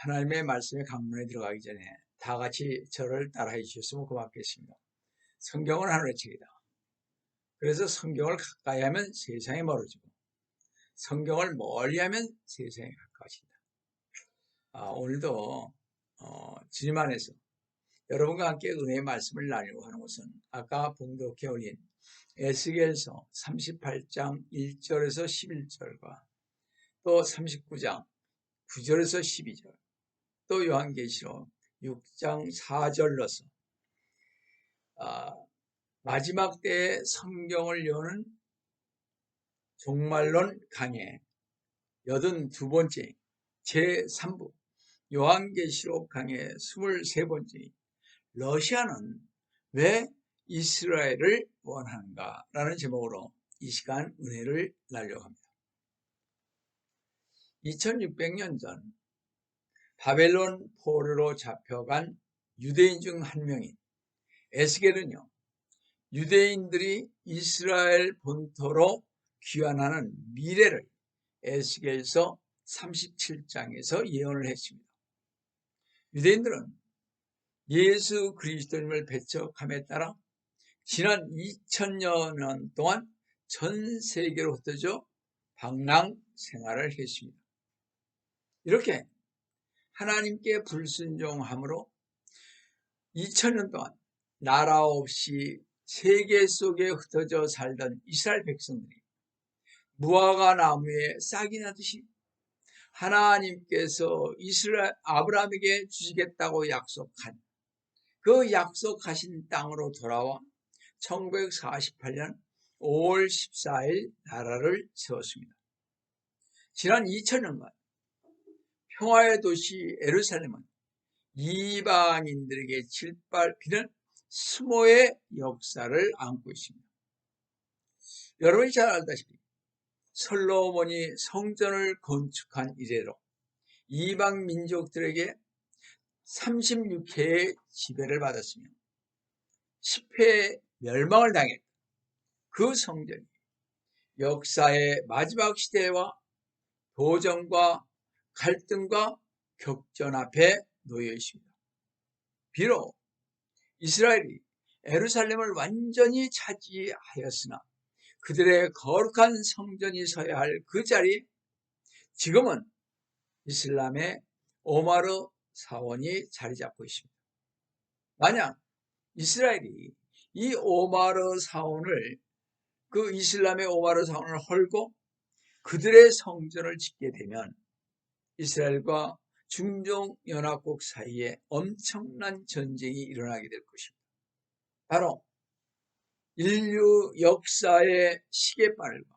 하나님의 말씀의 강문에 들어가기 전에 다 같이 저를 따라해 주셨으면 고맙겠습니다. 성경은 하늘의 책이다. 그래서 성경을 가까이 하면 세상에 멀어지고 성경을 멀리하면 세상에 가까워진다. 오늘도 주님 안에서 여러분과 함께 은혜의 말씀을 나누려고 하는 것은 아까 봉독해 올린 에스겔서 38장 1절에서 11절과 또 39장 9절에서 12절 또 요한계시록 6장 4절로서 마지막 때에 성경을 여는 종말론 강의 82번째 제3부 요한계시록 강의 23번째 러시아는 왜 이스라엘을 원하는가 라는 제목으로 이 시간 은혜를 나누려고 합니다. 2600년 전 바벨론 포로로 잡혀간 유대인 중 한 명인 에스겔은요, 유대인들이 이스라엘 본토로 귀환하는 미래를 에스겔서 37장에서 예언을 했습니다. 유대인들은 예수 그리스도님을 배척함에 따라 지난 2000년 동안 전 세계로 흩어져 방랑 생활을 했습니다. 이렇게 하나님께 불순종함으로 2000년 동안 나라 없이 세계 속에 흩어져 살던 이스라엘 백성들이 무화과 나무에 싹이 나듯이 하나님께서 아브라함에게 주시겠다고 약속한 그 약속하신 땅으로 돌아와 1948년 5월 14일 나라를 세웠습니다. 지난 2000년간 평화의 도시 예루살렘은 이방인들에게 짓밟히는 수모의 역사를 안고 있습니다. 여러분이 잘 알다시피 솔로몬이 성전을 건축한 이래로 이방 민족들에게 36회의 지배를 받았으며 10회의 멸망을 당했다. 그 성전이 역사의 마지막 시대와 도전과 갈등과 격전 앞에 놓여 있습니다. 비록 이스라엘이 예루살렘을 완전히 차지하였으나 그들의 거룩한 성전이 서야 할 그 자리에 지금은 이슬람의 오마르 사원이 자리 잡고 있습니다. 만약 이스라엘이 이 오마르 사원을 그 이슬람의 오마르 사원을 헐고 그들의 성전을 짓게 되면 이스라엘과 중동연합국 사이에 엄청난 전쟁이 일어나게 될 것입니다. 바로 인류 역사의 시계바늘과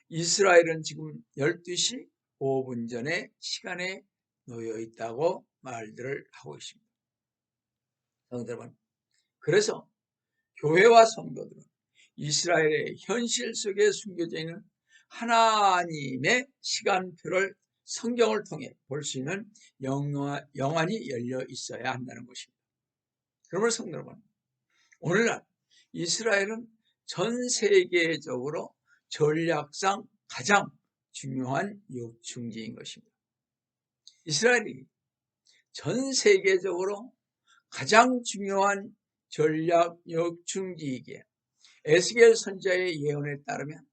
이스라엘은 지금 12시 5분 전의 시간에 놓여 있다고 말들을 하고 있습니다. 여러분, 그래서 교회와 성도들은 이스라엘의 현실 속에 숨겨져 있는 하나님의 시간표를 성경을 통해 볼 수 있는 영안이 열려 있어야 한다는 것입니다. 그러므로 성도 여러분, 오늘날 이스라엘은 전 세계적으로 전략상 가장 중요한 요충지인 것입니다. 이스라엘이 전 세계적으로 가장 중요한 전략 요충지이기에 에스겔 선지자의 예언에 따르면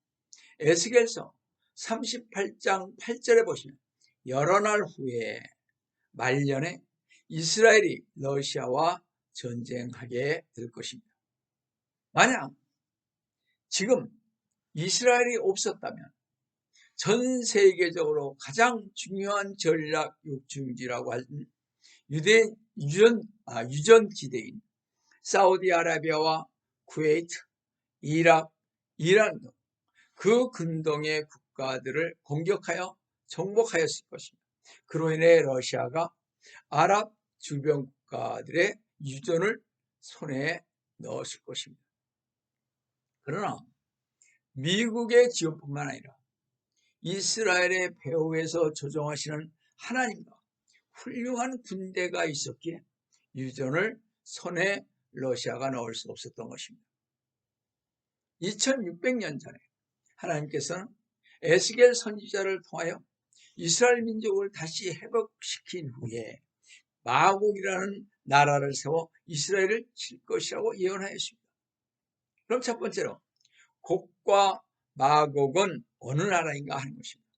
에스겔서 38장 8절에 보시면 여러 날 후에 말년에 이스라엘이 러시아와 전쟁하게 될 것입니다. 만약 지금 이스라엘이 없었다면 전 세계적으로 가장 중요한 전략 요충지라고 하는 유전지대인 사우디아라비아와 쿠웨이트, 이락, 이란 등 그 근동의 국가들을 공격하여 정복하였을 것입니다. 그로 인해 러시아가 아랍 주변 국가들의 유전을 손에 넣었을 것입니다. 그러나 미국의 지원뿐만 아니라 이스라엘의 배후에서 조종하시는 하나님과 훌륭한 군대가 있었기에 유전을 손에 러시아가 넣을 수 없었던 것입니다. 2600년 전에 하나님께서는 에스겔 선지자를 통하여 이스라엘 민족을 다시 회복시킨 후에 마곡이라는 나라를 세워 이스라엘을 칠 것이라고 예언하였습니다. 그럼 첫 번째로 곡과 마곡은 어느 나라인가 하는 것입니다.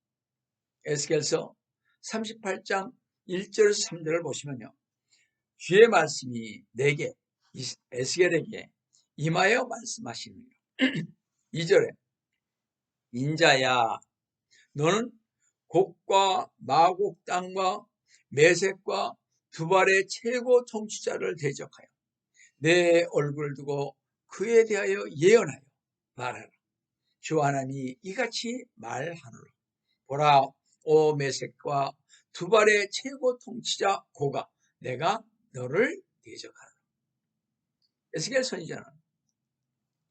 에스겔서 38장 1절에서 3절을 보시면요, 주의 말씀이 내게 에스겔에게 임하여 말씀하시느니라. 2절에 인자야 너는 곡과 마곡 땅과 메섹과 두발의 최고 통치자를 대적하여 내 얼굴을 두고 그에 대하여 예언하여 말하라. 주 하나님이 이같이 말하노라. 보라, 오 메섹과 두발의 최고 통치자 고가, 내가 너를 대적하라. 에스겔 선지자는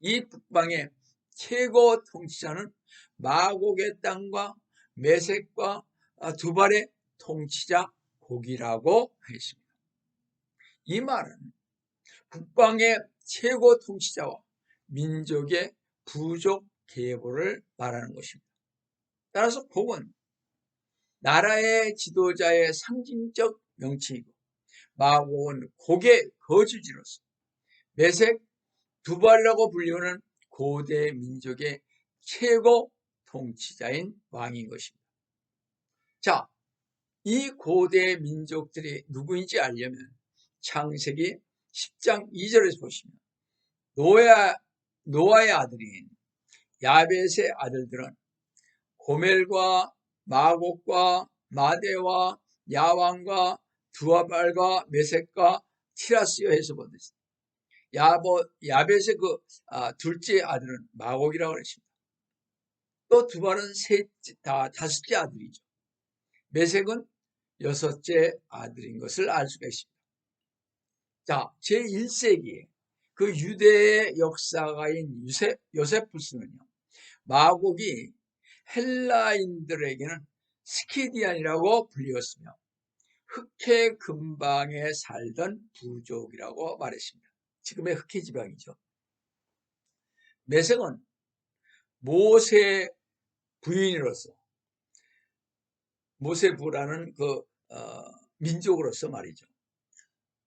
이 북방의 최고 통치자는 마곡의 땅과 메섹과 두발의 통치자 곡이라고 했습니다. 이 말은 북방의 최고 통치자와 민족의 부족 계보를 말하는 것입니다. 따라서 곡은 나라의 지도자의 상징적 명칭이고, 마곡은 곡의 거주지로서 메섹, 두발이라고 불리우는 고대 민족의 최고 통치자인 왕인 것입니다. 자, 이 고대 민족들이 누구인지 알려면 창세기 10장 2절에서 보시면 노아의 아들인 야벳의 아들들은 고멜과 마곡과 마대와 야왕과 두아발과 메섹과 티라스여 해서 보듯이 야벳의 둘째 아들은 마곡이라고 그랬습니다. 또 두발은 다섯째 아들이죠. 메섹은 여섯째 아들인 것을 알 수가 있습니다. 자, 제1세기에 그 유대의 역사가인 요세푸스는요, 마곡이 헬라인들에게는 스키디안이라고 불리웠으며 흑해 근방에 살던 부족이라고 말했습니다. 지금의 흑해 지방이죠. 메섹은 모세 부인으로서, 모세 부라는 민족으로서 말이죠.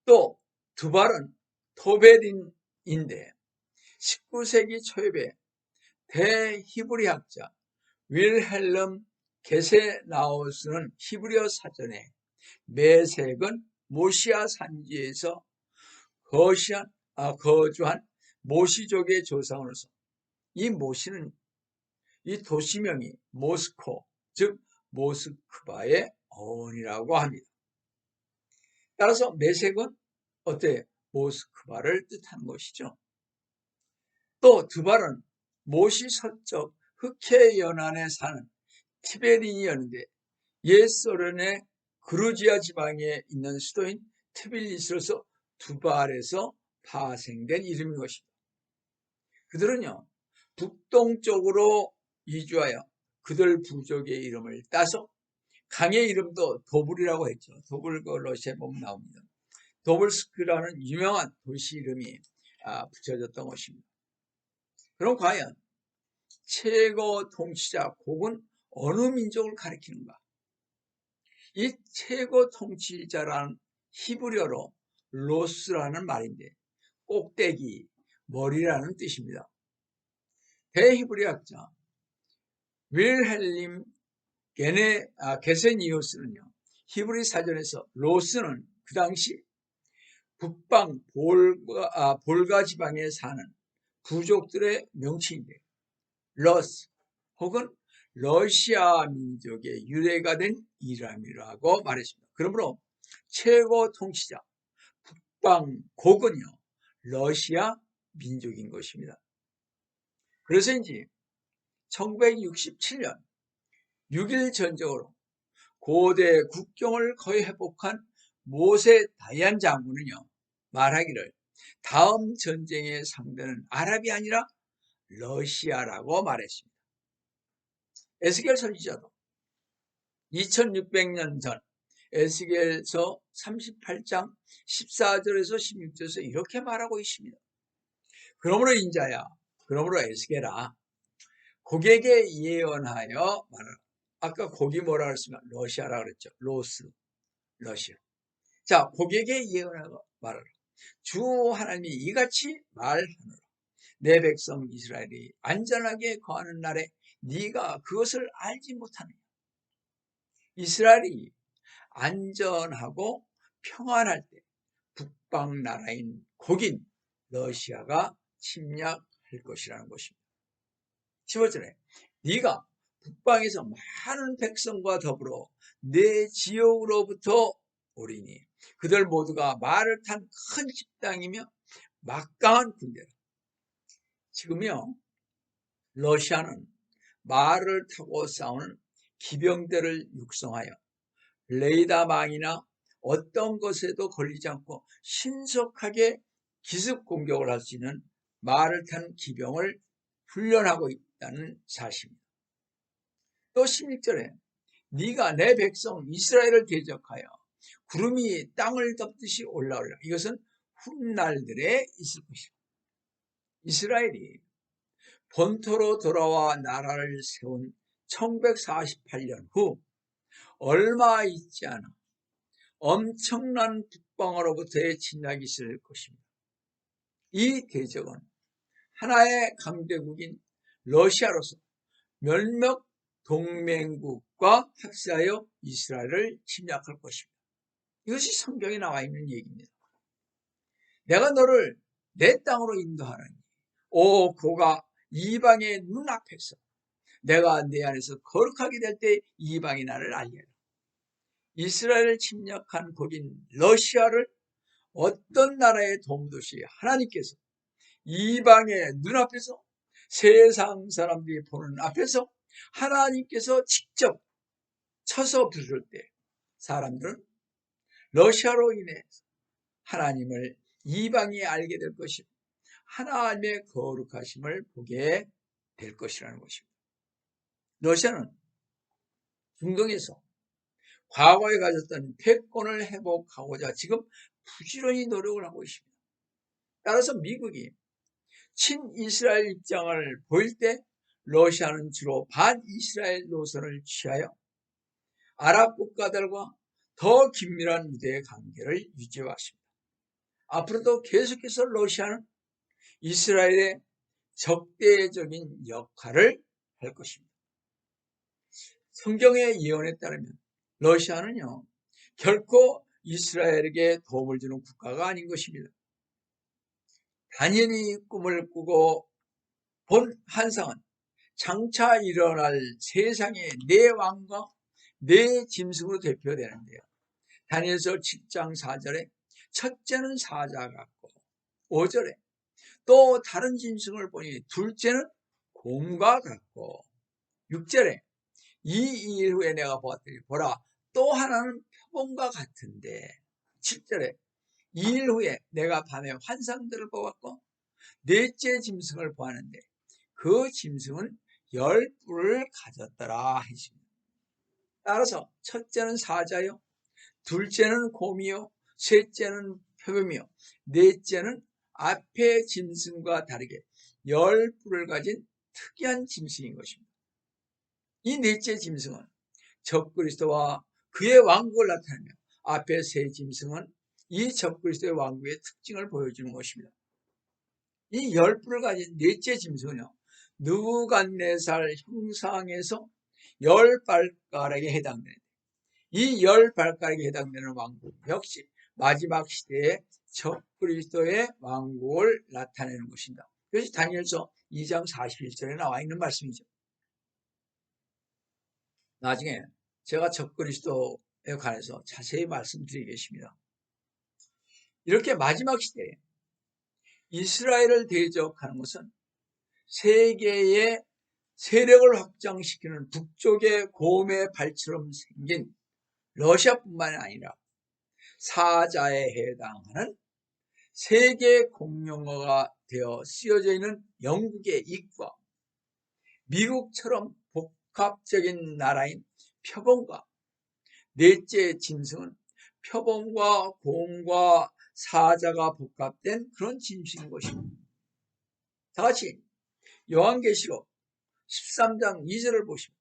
또 두발은 토베린인데 19세기 초엽에 대히브리학자 윌헬름 게세나우스는 히브리어 사전에 메섹은 모시아 산지에서 거주한 모시족의 조상으로서, 이 모시는 이 도시명이 모스코, 즉 모스크바의 어원이라고 합니다. 따라서 메섹은 모스크바를 뜻하는 것이죠. 또 두발은 모시 서쪽 흑해 연안에 사는 티베린이었는데 옛 소련의 그루지아 지방에 있는 수도인 트빌리스로서 두발에서 파생된 이름인 것입니다. 그들은요, 북동쪽으로 이주하여 그들 부족의 이름을 따서 강의 이름도 도불이라고 했죠. 도불, 러시아에 보면 나옵니다. 도불스크라는 유명한 도시 이름이 붙여졌던 것입니다. 그럼 과연 최고 통치자 곡은 어느 민족을 가리키는가? 이 최고 통치자라는 히브리어로 로스라는 말인데 꼭대기, 머리라는 뜻입니다. 대히브리학자 윌헬림 게세니우스는요, 히브리 사전에서 로스는 그 당시 북방 볼가 지방에 사는 부족들의 명칭인데, 러스 혹은 러시아 민족의 유래가 된 이름이라고 말했습니다. 그러므로 최고 통치자 북방 곡은요, 러시아 민족인 것입니다. 그래서인지 1967년 6.1 전쟁으로 고대 국경을 거의 회복한 모세 다얀 장군은요, 말하기를 다음 전쟁의 상대는 아랍이 아니라 러시아라고 말했습니다. 에스겔 선지자도 2600년 전 에스겔서 38장 14절에서 16절에서 이렇게 말하고 있습니다. 그러므로 인자야, 그러므로 에스겔아, 고객에 예언하여 말하라. 아까 곡이 뭐라 그랬습니까? 러시아라 그랬죠. 로스, 러시아. 자, 곡에게 예언하고 말하라. 주 하나님이 이같이 말하노라. 내 백성 이스라엘이 안전하게 거하는 날에 네가 그것을 알지 못하느냐. 이스라엘이 안전하고 평안할 때 북방 나라인 곡인 러시아가 침략할 것이라는 것입니다. 15절에 네가 북방에서 많은 백성과 더불어 내 지역으로부터 오리니 그들 모두가 말을 탄 큰 집단이며 막강한 군대라. 지금요, 러시아는 말을 타고 싸우는 기병대를 육성하여 레이더망이나 어떤 것에도 걸리지 않고 신속하게 기습 공격을 할 수 있는 말을 탄 기병을 훈련하고 있다는 사실입니다. 또 16절에 네가 내 백성 이스라엘을 대적하여 구름이 땅을 덮듯이 올라오리라. 이것은 훗날들에 있을 것이다. 이스라엘이 본토로 돌아와 나라를 세운 1948년 후 얼마 있지 않아 엄청난 북방으로부터의 침략이 있을 것입니다. 이 대적은 하나의 강대국인 러시아로서 몇몇 동맹국과 합세하여 이스라엘을 침략할 것입니다. 이것이 성경에 나와 있는 얘기입니다. 내가 너를 내 땅으로 인도하라니 오 고가 이방의 눈앞에서 내가 내 안에서 거룩하게 될 때 이방이 나를 알리라. 이스라엘을 침략한 곡인 러시아를 어떤 나라의 도움도시 하나님께서 이방의 눈앞에서 세상 사람들이 보는 앞에서 하나님께서 직접 쳐서 부술 때 사람들은 러시아로 인해 하나님을 이방이 알게 될 것이고 하나님의 거룩하심을 보게 될 것이라는 것입니다. 러시아는 중동에서 과거에 가졌던 패권을 회복하고자 지금 부지런히 노력을 하고 있습니다. 따라서 미국이 친이스라엘 입장을 보일 때 러시아는 주로 반이스라엘 노선을 취하여 아랍 국가들과 더 긴밀한 유대 관계를 유지해왔습니다. 앞으로도 계속해서 러시아는 이스라엘의 적대적인 역할을 할 것입니다. 성경의 예언에 따르면 러시아는요 결코 이스라엘에게 도움을 주는 국가가 아닌 것입니다. 다니엘이 꿈을 꾸고 본 환상은 장차 일어날 세상의 네 왕과 네 짐승으로 대표되는데요. 다니엘서 7장 4절에 첫째는 사자 같고 5절에 또 다른 짐승을 보니 둘째는 곰과 같고 6절에 이 일 후에 내가 보았더니 보라 또 하나는 표범과 같은데 7절에 이 일 후에 내가 밤에 환상들을 보았고 넷째 짐승을 보았는데 그 짐승은 10뿔을 가졌더라 했습니다. 따라서 첫째는 사자요 둘째는 곰이요 셋째는 표범이요 넷째는 앞의 짐승과 다르게 10뿔을 가진 특이한 짐승인 것입니다. 이 넷째 짐승은 적그리스도와 그의 왕국을 나타내며 앞에 세 짐승은 이 적그리스도의 왕국의 특징을 보여주는 것입니다. 이 10뿔을 가진 넷째 짐승은요 느부갓네살 형상에서 10발가락에 해당되는 이 10발가락에 해당되는 왕국 역시 마지막 시대의 적그리스도의 왕국을 나타내는 것입니다. 그것이 다니엘서 2장 41절에 나와 있는 말씀이죠. 나중에 제가 적그리스도에 관해서 자세히 말씀드리겠습니다. 이렇게 마지막 시대에 이스라엘을 대적하는 것은 세계의 세력을 확장시키는 북쪽의 곰의 발처럼 생긴 러시아뿐만 아니라 사자에 해당하는 세계 공용어가 되어 쓰여져 있는 영국의 이과 미국처럼 복합적인 나라인 표범과 넷째 짐승은 표범과 곰과 사자가 복합된 그런 짐승인 것입니다. 다같이 요한계시록 13장 2절을 보시면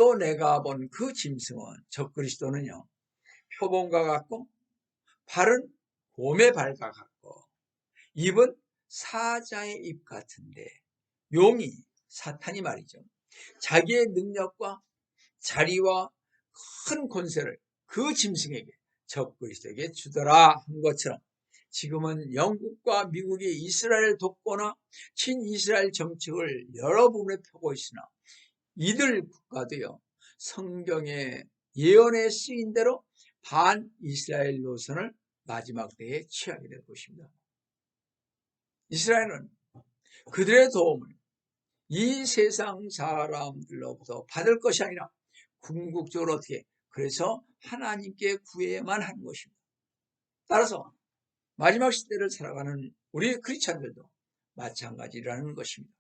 또 내가 본 그 짐승은 적그리스도는요 표범과 같고 발은 곰의 발과 같고 입은 사자의 입 같은데 용이 사탄이 말이죠. 자기의 능력과 자리와 큰 권세를 그 짐승에게 적그리스도에게 주더라 한 것처럼 지금은 영국과 미국이 이스라엘 독거나 친이스라엘 정책을 여러 부분에 펴고 있으나 이들 국가도요 성경의 예언에 쓰인 대로 반이스라엘 노선을 마지막 때에 취하게 될 것입니다. 이스라엘은 그들의 도움을 이 세상 사람들로부터 받을 것이 아니라 궁극적으로 어떻게 그래서 하나님께 구해야만 하는 것입니다. 따라서 마지막 시대를 살아가는 우리 크리스찬들도 마찬가지라는 것입니다.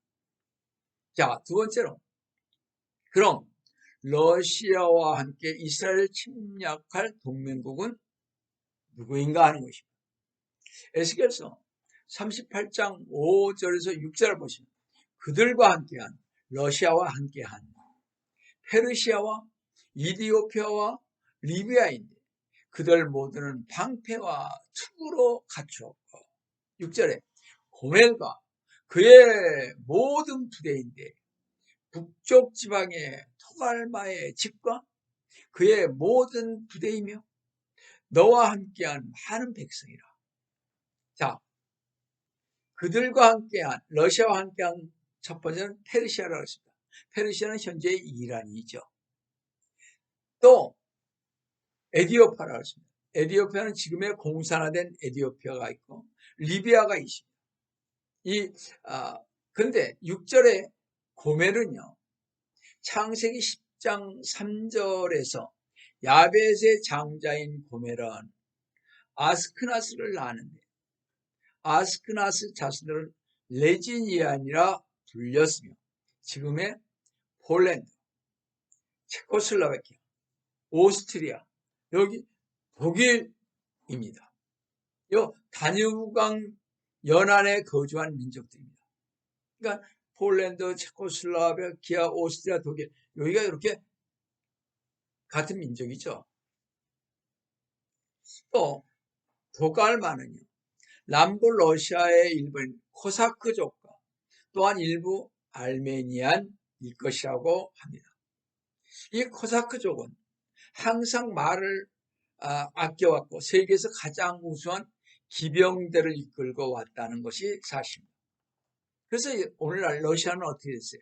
자, 두 번째로 그럼 러시아와 함께 이스라엘을 침략할 동맹국은 누구인가 하는 것입니다. 에스겔서 38장 5절에서 6절을 보시면 그들과 함께한 러시아와 함께한 페르시아와 이디오피아와 리비아인데 그들 모두는 방패와 투구로 갖추었고 6절에 고멜과 그의 모든 부대인데 북쪽 지방의 토갈마의 집과 그의 모든 부대이며 너와 함께한 많은 백성이라. 자, 그들과 함께한 러시아와 함께한 첫 번째는 페르시아라고 했습니다. 페르시아는 현재 이란이죠. 또 에디오피아라고 했습니다. 에디오피아는 지금의 공산화된 에디오피아가 있고 리비아가 있습니다. 그런데 6절에 고멜은요. 창세기 10장 3절에서 야벳의 장자인 고멜은 아스크나스를 낳았는데 아스크나스 자손들은 레지니안이라 불렸으며 지금의 폴란드, 체코슬로바키아, 오스트리아, 여기 독일입니다. 이 다뉴강 연안에 거주한 민족들입니다. 그러니까 폴란드, 체코슬로바키아, 오스트리아, 독일 여기가 이렇게 같은 민족이죠. 또 도갈마는요. 남부 러시아의 일부인 코사크족과 또한 일부 알메니안일 것이라고 합니다. 이 코사크족은 항상 말을 아껴왔고 세계에서 가장 우수한 기병대를 이끌고 왔다는 것이 사실입니다. 그래서 오늘날 러시아는 어떻게 됐어요?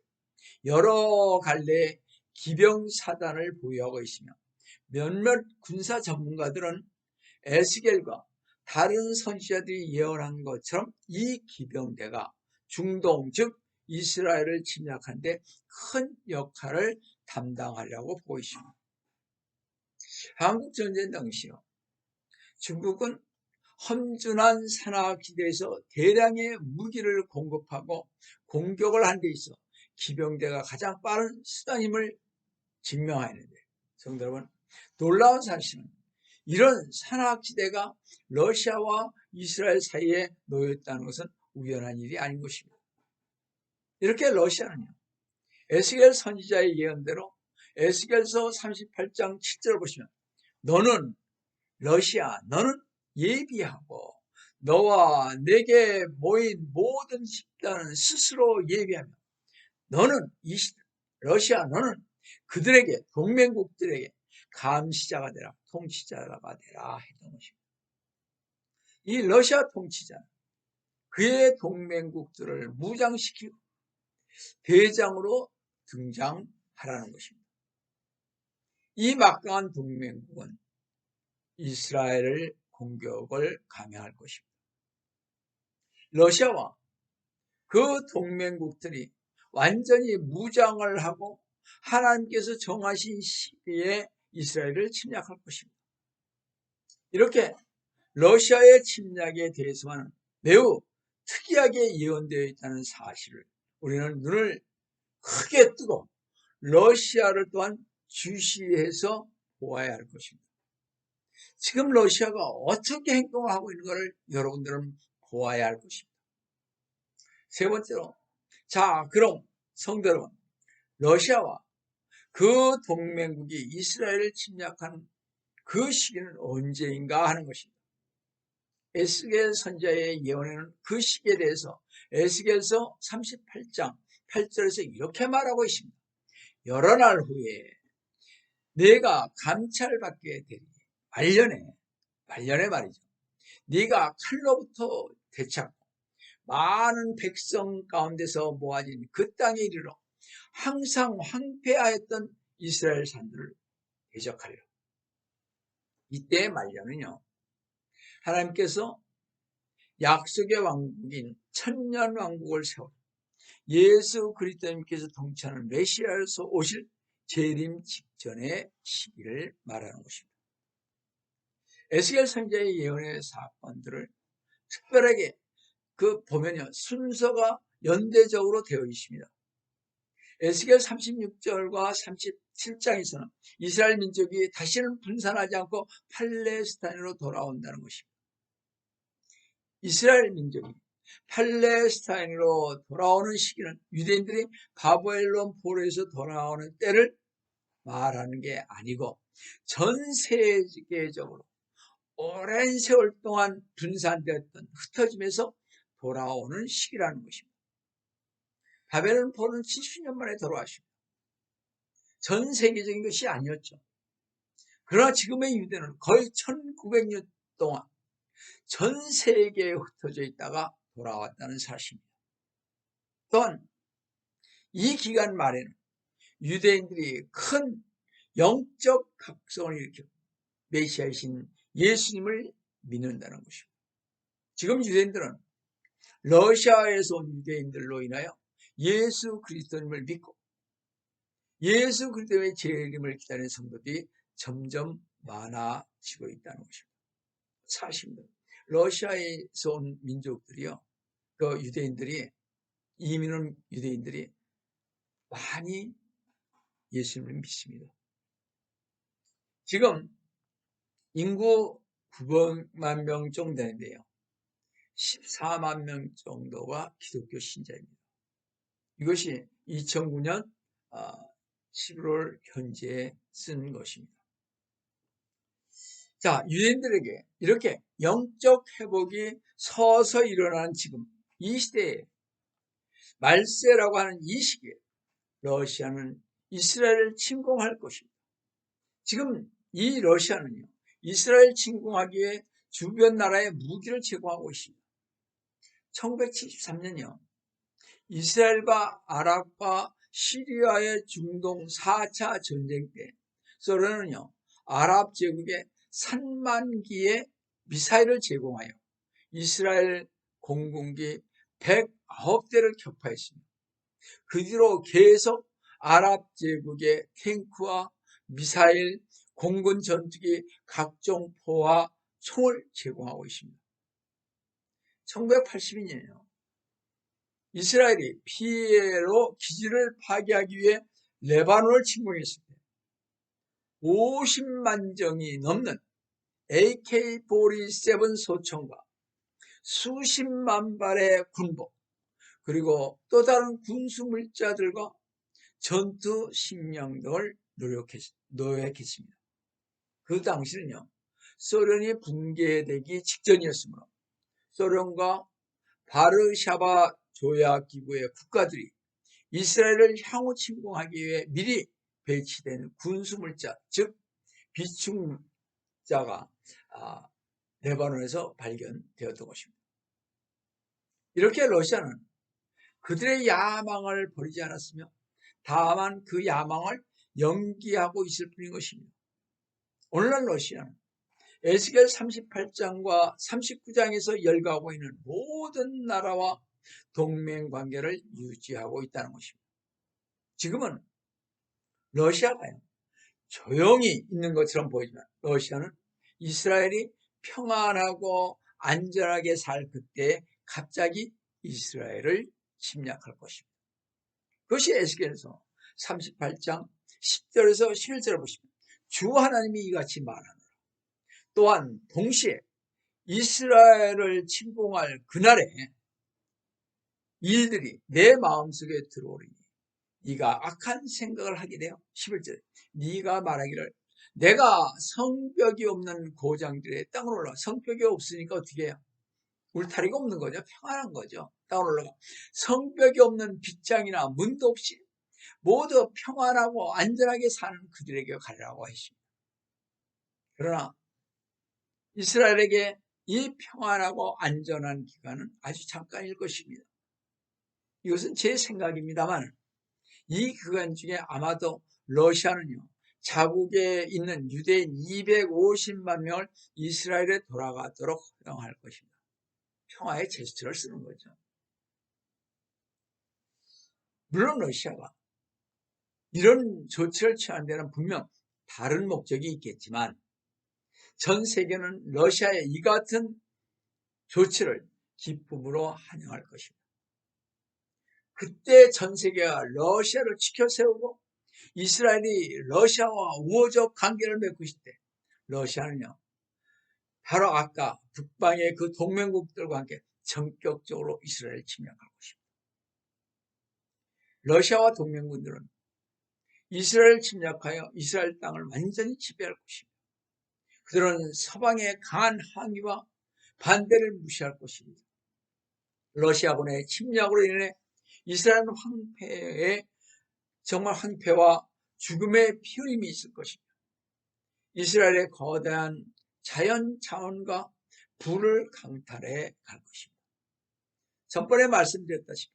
여러 갈래의 기병사단을 보유하고 있으며 몇몇 군사 전문가들은 에스겔과 다른 선지자들이 예언한 것처럼 이 기병대가 중동 즉 이스라엘을 침략하는 데 큰 역할을 담당하려고 보고 있습니다. 한국전쟁 당시요. 중국은 험준한 산악지대에서 대량의 무기를 공급하고 공격을 한 데 있어 기병대가 가장 빠른 수단임을 증명하였는데 성도 여러분 놀라운 사실은 이런 산악지대가 러시아와 이스라엘 사이에 놓였다는 것은 우연한 일이 아닌 것입니다. 이렇게 러시아는요. 에스겔 선지자의 예언대로 에스겔서 38장 7절을 보시면 너는 러시아 너는 예비하고 너와 내게 모인 모든 집단은 스스로 예비하며 너는 러시아 너는 그들에게 동맹국들에게 감시자가 되라 통치자가 되라 했던 것입니다. 이 러시아 통치자는 그의 동맹국들을 무장시키고 대장으로 등장하라는 것입니다. 이 막강한 동맹국은 이스라엘을 공격을 감행할 것입니다. 러시아와 그 동맹국들이 완전히 무장을 하고 하나님께서 정하신 시기에 이스라엘을 침략할 것입니다. 이렇게 러시아의 침략에 대해서는 매우 특이하게 예언되어 있다는 사실을 우리는 눈을 크게 뜨고 러시아를 또한 주시해서 보아야 할 것입니다. 지금 러시아가 어떻게 행동을 하고 있는 것을 여러분들은 보아야 할 것입니다. 세 번째로 자 그럼 성도 여러분 러시아와 그 동맹국이 이스라엘을 침략한 그 시기는 언제인가 하는 것입니다. 에스겔 선지자의 예언에는 그 시기에 대해서 에스겔서 38장 8절에서 이렇게 말하고 있습니다. 여러 날 후에 내가 감찰받게 되리니, 말년에 말이죠. 네가 칼로부터 되찾고 많은 백성 가운데서 모아진 그 땅에 이르러 항상 황폐하였던 이스라엘 산들을 대적하리라. 이때의 말년은요, 하나님께서 약속의 왕국인 천년 왕국을 세워 예수 그리스도님께서 통치하는 메시아로서 오실 재림 직전의 시기를 말하는 것입니다. 에스겔 선지자의 예언의 사건들을 특별하게 보면요, 순서가 연대적으로 되어 있습니다. 에스겔 36절과 37장에서는 이스라엘 민족이 다시는 분산하지 않고 팔레스타인으로 돌아온다는 것입니다. 이스라엘 민족이 팔레스타인으로 돌아오는 시기는 유대인들이 바벨론 포로에서 돌아오는 때를 말하는 게 아니고 전 세계적으로 오랜 세월 동안 분산되었던 흩어짐에서 돌아오는 시기라는 것입니다. 바벨론 포로는 70년 만에 돌아왔습니다. 전 세계적인 것이 아니었죠. 그러나 지금의 유대는 거의 1900년 동안 전 세계에 흩어져 있다가 돌아왔다는 사실입니다. 또한 이 기간 말에는 유대인들이 큰 영적 각성을 일으켰고 메시아이신 예수님을 믿는다는 것입니다. 지금 유대인들은 러시아에서 온 유대인들로 인하여 예수 그리스도님을 믿고 예수 그리스도의 재림을 기다리는 성도들이 점점 많아지고 있다는 것입니다. 사실입니다. 러시아에서 온 민족들이요, 그 유대인들이, 이민 온 유대인들이 많이 예수님을 믿습니다. 지금 인구 900만 명 정도 되는데요, 14만 명 정도가 기독교 신자입니다. 이것이 2009년 11월 현재 쓴 것입니다. 자, 유대인들에게 이렇게 영적 회복이 서서히 일어나는 지금 이 시대에, 말세라고 하는 이 시기에 러시아는 이스라엘을 침공할 것입니다. 지금 이 러시아는요, 이스라엘 침공하기 위해 주변 나라에 무기를 제공하고 있습니다. 1973년이요, 이스라엘과 아랍과 시리아의 중동 4차 전쟁 때 소련은요, 아랍 제국에 3만 기의 미사일을 제공하여 이스라엘 공군기 109대를 격파했습니다. 그 뒤로 계속 아랍 제국의 탱크와 미사일, 공군 전투기, 각종 포와 총을 제공하고 있습니다. 1982년이요, 이스라엘이 피에로 기지를 파괴하기 위해 레바논을 침공했을 때 50만 정이 넘는 AK-47 소총과 수십만 발의 군복, 그리고 또 다른 군수 물자들과 전투 식량 등을 노획했습니다. 그 당시는요, 소련이 붕괴되기 직전이었으므로 소련과 바르샤바 조약기구의 국가들이 이스라엘을 향후 침공하기 위해 미리 배치된 군수물자, 즉 비축자가 레바논에서 발견되었던 것입니다. 이렇게 러시아는 그들의 야망을 버리지 않았으며 다만 그 야망을 연기하고 있을 뿐인 것입니다. 오늘날 러시아는 에스겔 38장과 39장에서 열거하고 있는 모든 나라와 동맹관계를 유지하고 있다는 것입니다. 지금은 러시아가요, 조용히 있는 것처럼 보이지만 러시아는 이스라엘이 평안하고 안전하게 살 그때에 갑자기 이스라엘을 침략할 것입니다. 그것이 에스겔서 38장 10절에서 11절을 보시면 주 하나님이 이같이 말하노라. 또한 동시에 이스라엘을 침공할 그날에 일들이 내 마음속에 들어오리니 네가 악한 생각을 하게 돼요. 11절 네가 말하기를 내가 성벽이 없는 고장들의 땅으로 올라가. 성벽이 없으니까 어떻게 해요? 울타리가 없는 거죠. 평안한 거죠. 땅으로 올라가. 성벽이 없는 빗장이나 문도 없이 모두 평안하고 안전하게 사는 그들에게 가리라고 했습니다. 그러나 이스라엘에게 이 평안하고 안전한 기간은 아주 잠깐일 것입니다. 이것은 제 생각입니다만 이 기간 중에 아마도 러시아는요, 자국에 있는 유대인 250만 명을 이스라엘에 돌아가도록 허용할 것입니다. 평화의 제스처를 쓰는 거죠. 물론 러시아가 이런 조치를 취한 데는 분명 다른 목적이 있겠지만 전 세계는 러시아의 이 같은 조치를 기쁨으로 환영할 것입니다. 그때 전 세계가 러시아를 지켜 세우고 이스라엘이 러시아와 우호적 관계를 맺고 있을 때 러시아는요, 바로 아까 북방의 그 동맹국들과 함께 전격적으로 이스라엘을 침략할 것입니다. 러시아와 동맹국들은 이스라엘을 침략하여 이스라엘 땅을 완전히 지배할 것입니다. 그들은 서방의 강한 항의와 반대를 무시할 것입니다. 러시아군의 침략으로 인해 이스라엘 황폐에 정말 황폐와 죽음의 피흘림이 있을 것입니다. 이스라엘의 거대한 자연 자원과 불을 강탈해 갈 것입니다. 전번에 말씀드렸다시피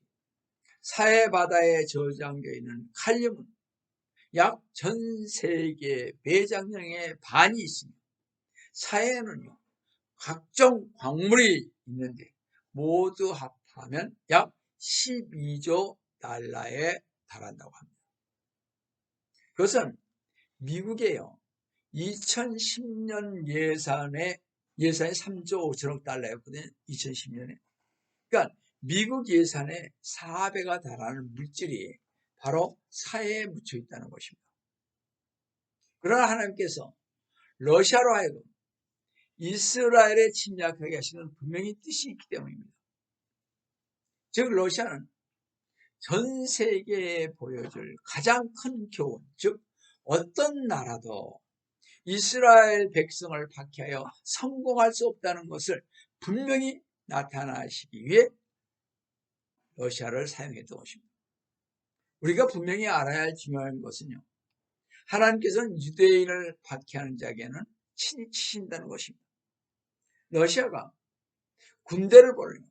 사해 바다에 저장되어 있는 칼륨은 약 전 세계 매장량의 반이 있습니다. 사해에는요, 각종 광물이 있는데 모두 합하면 약 12조 달러에 달한다고 합니다. 그것은 미국에요, 2010년 예산이 3조 5천억 달러였거든요. 2010년에. 그러니까 미국 예산의 4배가 달하는 물질이 바로 사해에 묻혀 있다는 것입니다. 그러나 하나님께서 러시아로 하여금 이스라엘에 침략하게 하시는 분명히 뜻이 있기 때문입니다. 즉 러시아는 전 세계에 보여줄 가장 큰 교훈, 즉 어떤 나라도 이스라엘 백성을 박해하여 성공할 수 없다는 것을 분명히 나타나시기 위해 러시아를 사용했던 것입니다. 우리가 분명히 알아야 할 중요한 것은요, 하나님께서는 유대인을 박해하는 자에게는 친히 치신다는 것입니다. 러시아가 군대를 보내며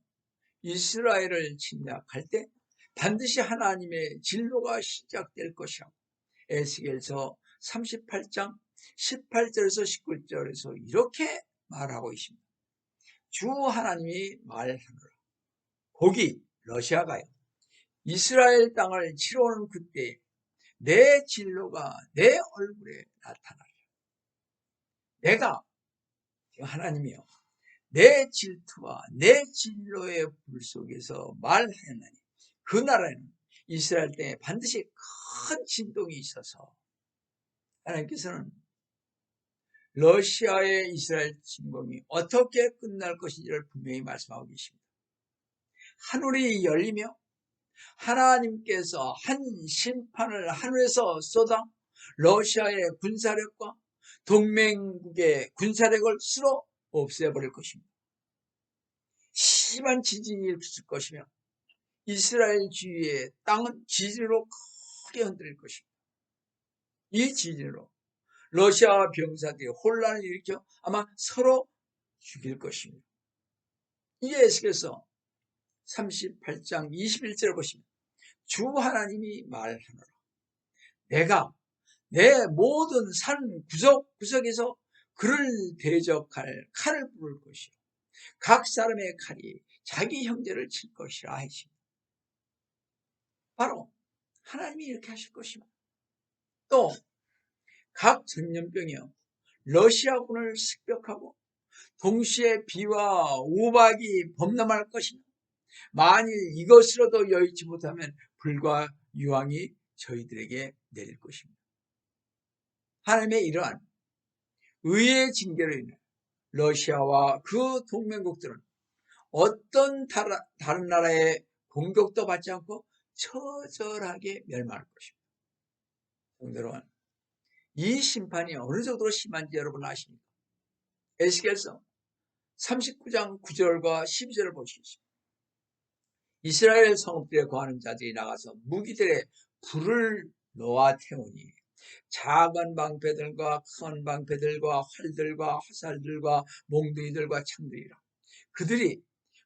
이스라엘을 침략할 때 반드시 하나님의 진로가 시작될 것이라고 에스겔서 38장 18절에서 19절에서 이렇게 말하고 있습니다. 주 하나님이 말하노라. 거기 러시아가요, 이스라엘 땅을 치러 오는 그때 내 진로가 내 얼굴에 나타나리라. 내가 하나님이요, 내 질투와 내 진로의 불 속에서 말하였나니 그 나라에는 이스라엘 땅에 반드시 큰 진동이 있어서 하나님께서는 러시아의 이스라엘 침공이 어떻게 끝날 것인지를 분명히 말씀하고 계십니다. 하늘이 열리며 하나님께서 한 심판을 하늘에서 쏟아 러시아의 군사력과 동맹국의 군사력을 쓸어 없애버릴 것입니다. 심한 지진이 일으킬 것이며 이스라엘 주위의 땅은 지진으로 크게 흔들릴 것입니다. 이 지진으로 러시아 병사들이 혼란을 일으켜 아마 서로 죽일 것입니다. 이게 에스겔서 38장 21절을 보시면 주 하나님이 말하노라. 내가 내 모든 산 구석구석에서 그를 대적할 칼을 부를 것이요 각 사람의 칼이 자기 형제를 칠 것이라 하십니다. 바로 하나님이 이렇게 하실 것입니다. 또 각 전염병이요 러시아군을 습격하고 동시에 비와 우박이 범람할 것이며 만일 이것으로도 여의치 못하면 불과 유황이 저희들에게 내릴 것입니다. 하나님의 이러한 의의 징계로 인해 러시아와 그 동맹국들은 어떤 다른 나라의 공격도 받지 않고 처절하게 멸망할 것입니다. 여러분, 이 심판이 어느 정도로 심한지 여러분 아십니까? 에스겔서 39장 9절과 12절을 보시겠습니다. 이스라엘 성읍들에 거하는 자들이 나가서 무기들의 불을 놓아 태우니 작은 방패들과 큰 방패들과 활들과 화살들과 몽둥이들과 창들이라. 그들이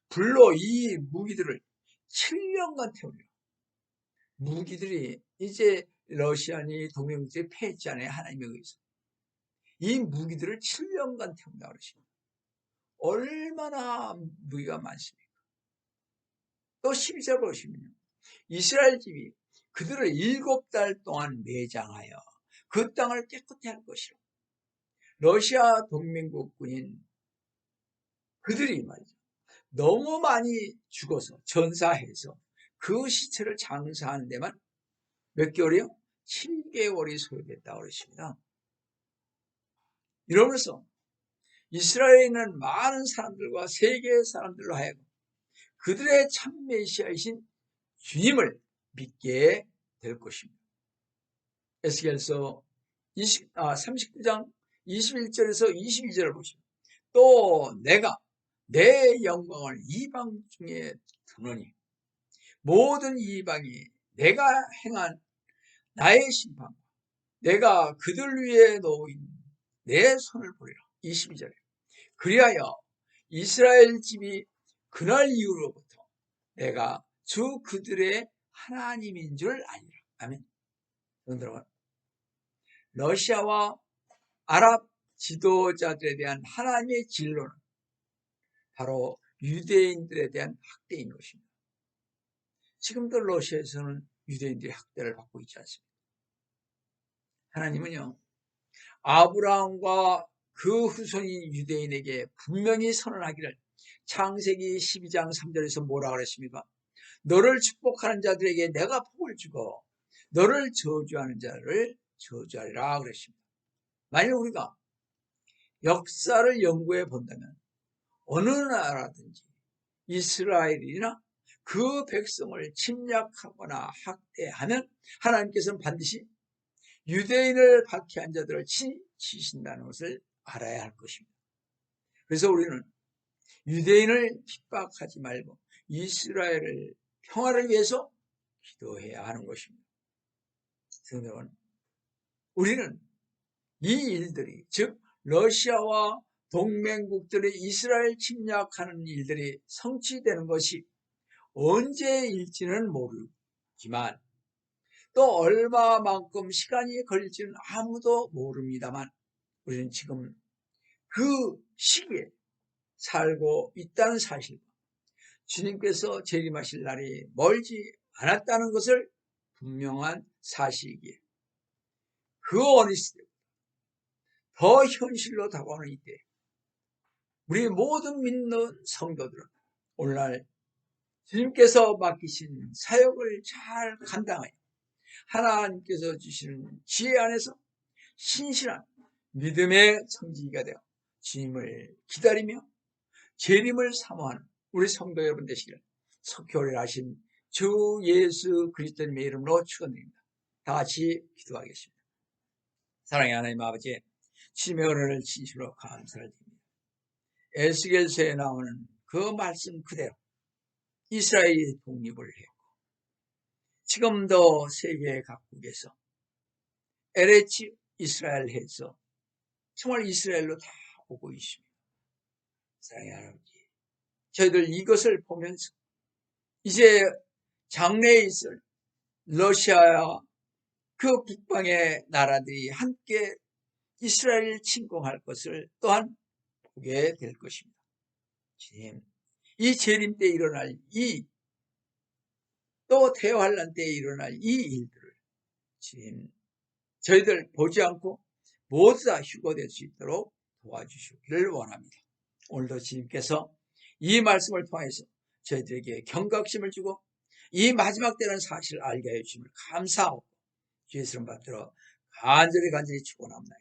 불로 이 무기들을 7년간 태우리라. 무기들이 이제 러시아니 동맹국들이 패했잖아요. 하나님에 의해서. 이 무기들을 7년간 태운다 그러십니다. 얼마나 무기가 많습니까? 또 12절 보시면요. 이스라엘 집이 그들을 7달 동안 매장하여 그 땅을 깨끗이 할 것이라. 러시아 동맹국군인 그들이 말이죠. 너무 많이 죽어서 전사해서 그 시체를 장사하는 데만 몇 개월이요? 7개월이 소요됐다고 그러십니다. 이러면서 이스라엘에 있는 많은 사람들과 세계의 사람들로 하여금 그들의 참 메시아이신 주님을 믿게 될 것입니다. 에스겔서 39장 21절에서 22절을 보시면 또 내가 내 영광을 이방 중에 드러니 모든 이방이 내가 행한 나의 심판 내가 그들 위에 놓인 내 손을 보리라. 22절에 그리하여 이스라엘 집이 그날 이후로부터 내가 주 그들의 하나님인 줄 아니라. 아멘. 여러분, 러시아와 아랍 지도자들에 대한 하나님의 진로는 바로 유대인들에 대한 학대인 것입니다. 지금도 러시아에서는 유대인들이 학대를 받고 있지 않습니까? 하나님은요, 아브라함과 그 후손인 유대인에게 분명히 선언하기를 창세기 12장 3절에서 뭐라 그랬습니까? 너를 축복하는 자들에게 내가 복을 주고 너를 저주하는 자를 저주하리라 그랬습니다. 만약 우리가 역사를 연구해 본다면 어느 나라든지 이스라엘이나 그 백성을 침략하거나 학대하면 하나님께서는 반드시 유대인을 박해한 자들을 치신다는 것을 알아야 할 것입니다. 그래서 우리는 유대인을 핍박하지 말고 이스라엘을 평화를 위해서 기도해야 하는 것입니다. 여러분, 우리는 이 일들이 즉 러시아와 동맹국들이 이스라엘 침략하는 일들이 성취되는 것이 언제일지는 모르지만 또 얼마만큼 시간이 걸릴지는 아무도 모릅니다만 우리는 지금 그 시기에 살고 있다는 사실, 주님께서 재림하실 날이 멀지 않았다는 것을 분명한 사실이기에 그 어느 시대 더 현실로 다가오는 이때 우리 모든 믿는 성도들은 오늘날 주님께서 맡기신 사역을 잘 감당하여 하나님께서 주시는 지혜 안에서 신실한 믿음의 청지기가 되어 주님을 기다리며 재림을 사모하는 우리 성도 여러분 되시기를 석효를 하신 주 예수 그리스도님의 이름으로 축원드립니다. 다 같이 기도하겠습니다. 사랑의 하나님 아버지, 주님의 은혜를 진심으로 감사를 드립니다. 에스겔서에 나오는 그 말씀 그대로 이스라엘이 독립을 했고 지금도 세계 각국에서 에레츠 이스라엘에서 정말 이스라엘로 다 오고 있습니다. 사랑의 아버지, 저희들 이것을 보면서 이제 장래에 있을 러시아와 그 북방의 나라들이 함께 이스라엘을 침공할 것을 또한 보게 될 것입니다. 주님, 이 재림 때 일어날 또 대환란 때에 일어날 이 일들을 주님, 저희들 보지 않고 모두 다 휴거될 수 있도록 도와주시기를 원합니다. 오늘도 주님께서 이 말씀을 통해서 저희들에게 경각심을 주고 이 마지막 때라는 사실을 알게 해주심을 감사하고 주의 이름 받들어 간절히 축원합니다.